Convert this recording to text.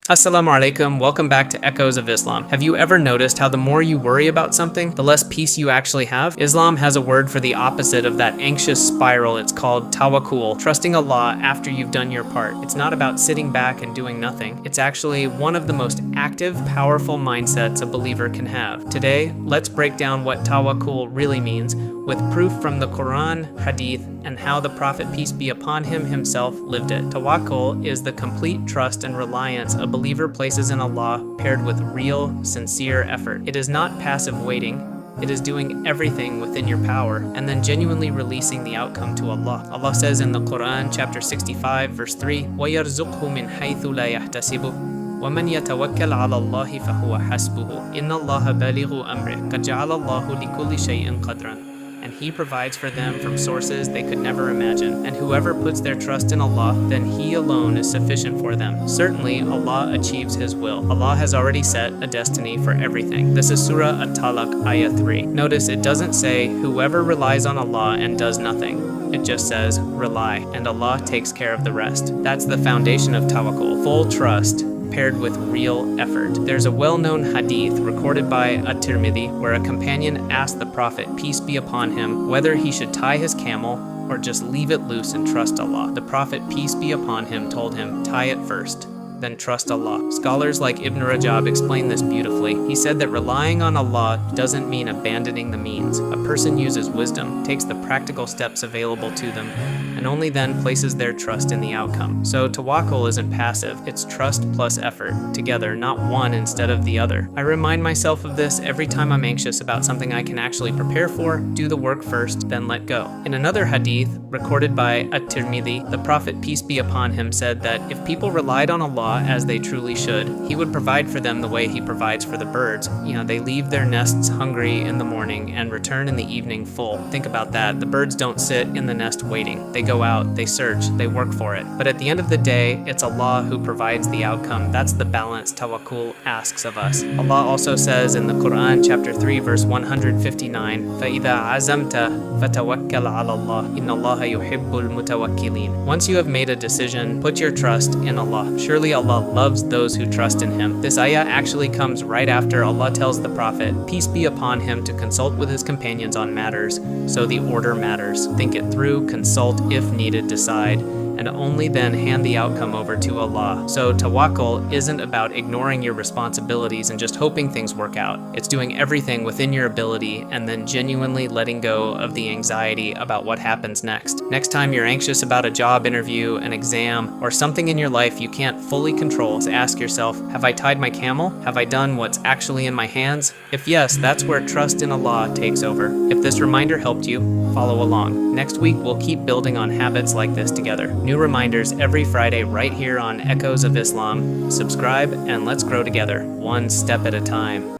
Assalamu alaikum, welcome back to Echoes of Islam. Have you ever noticed how the more you worry about something, the less peace you actually have? Islam has a word for the opposite of that anxious spiral. It's called Tawakkul, trusting Allah after you've done your part. It's not about sitting back and doing nothing. It's actually one of the most active, powerful mindsets a believer can have. Today, let's break down what Tawakkul really means with proof from the Quran, Hadith, and how the Prophet, peace be upon him, himself lived it. Tawakkul is the complete trust and reliance a believer places in Allah paired with real, sincere effort. It is not passive waiting. It is doing everything within your power and then genuinely releasing the outcome to Allah. Allah says in the Quran, chapter 65, verse 3, وَيَرْزُقْهُ مِنْ حَيْثُ لَا يَحْتَسِبُهُ وَمَنْ يَتَوَكَّلْ عَلَى اللَّهِ فَهُوَ حَسْبُهُ إِنَّ اللَّهَ بَالِغُ أَمْرِهِ قَدْ جَعَلَ اللَّهُ لِكُلِّ شَيْءٍ قَدْرًا. And He provides for them from sources they could never imagine. And whoever puts their trust in Allah, then He alone is sufficient for them. Certainly, Allah achieves His will. Allah has already set a destiny for everything. This is Surah At-Talaq, Ayah 3. Notice it doesn't say, whoever relies on Allah and does nothing. It just says, rely, and Allah takes care of the rest. That's the foundation of Tawakkul, full trust, paired with real effort. There's a well-known hadith recorded by At-Tirmidhi where a companion asked the Prophet, peace be upon him, whether he should tie his camel or just leave it loose and trust Allah. The Prophet, peace be upon him, told him, tie it first, then trust Allah. Scholars like Ibn Rajab explain this beautifully. He said that relying on Allah doesn't mean abandoning the means. A person uses wisdom, takes the practical steps available to them, and only then places their trust in the outcome. So tawakkul isn't passive, it's trust plus effort, together, not one instead of the other. I remind myself of this every time I'm anxious about something I can actually prepare for, do the work first, then let go. In another hadith, recorded by At-Tirmidhi, the Prophet, peace be upon him, said that if people relied on Allah as they truly should, He would provide for them the way He provides for the birds. They leave their nests hungry in the morning and return in the evening full. Think about that. The birds don't sit in the nest waiting. They go out, they search, they work for it. But at the end of the day, it's Allah who provides the outcome. That's the balance Tawakkul asks of us. Allah also says in the Quran, chapter 3, verse 159, فَإِذَا عَزَمْتَ فَتَوَكَّلْ عَلَى اللَّهِ إِنَّ اللَّهَ يُحِبُّ الْمُتَوَكِّلِينَ. Once you have made a decision, put your trust in Allah. Surely Allah loves those who trust in Him. This ayah actually comes right after Allah tells the Prophet, peace be upon him, to consult with his companions on matters, so the order matters. Think it through, consult, if needed, decide, and only then hand the outcome over to Allah. So tawakkul isn't about ignoring your responsibilities and just hoping things work out. It's doing everything within your ability and then genuinely letting go of the anxiety about what happens next. Next time you're anxious about a job interview, an exam, or something in your life you can't fully control, ask yourself, have I tied my camel? Have I done what's actually in my hands? If yes, that's where trust in Allah takes over. If this reminder helped you, follow along. Next week, we'll keep building on habits like this together. New reminders every Friday right here on Echoes of Islam. Subscribe and let's grow together, one step at a time.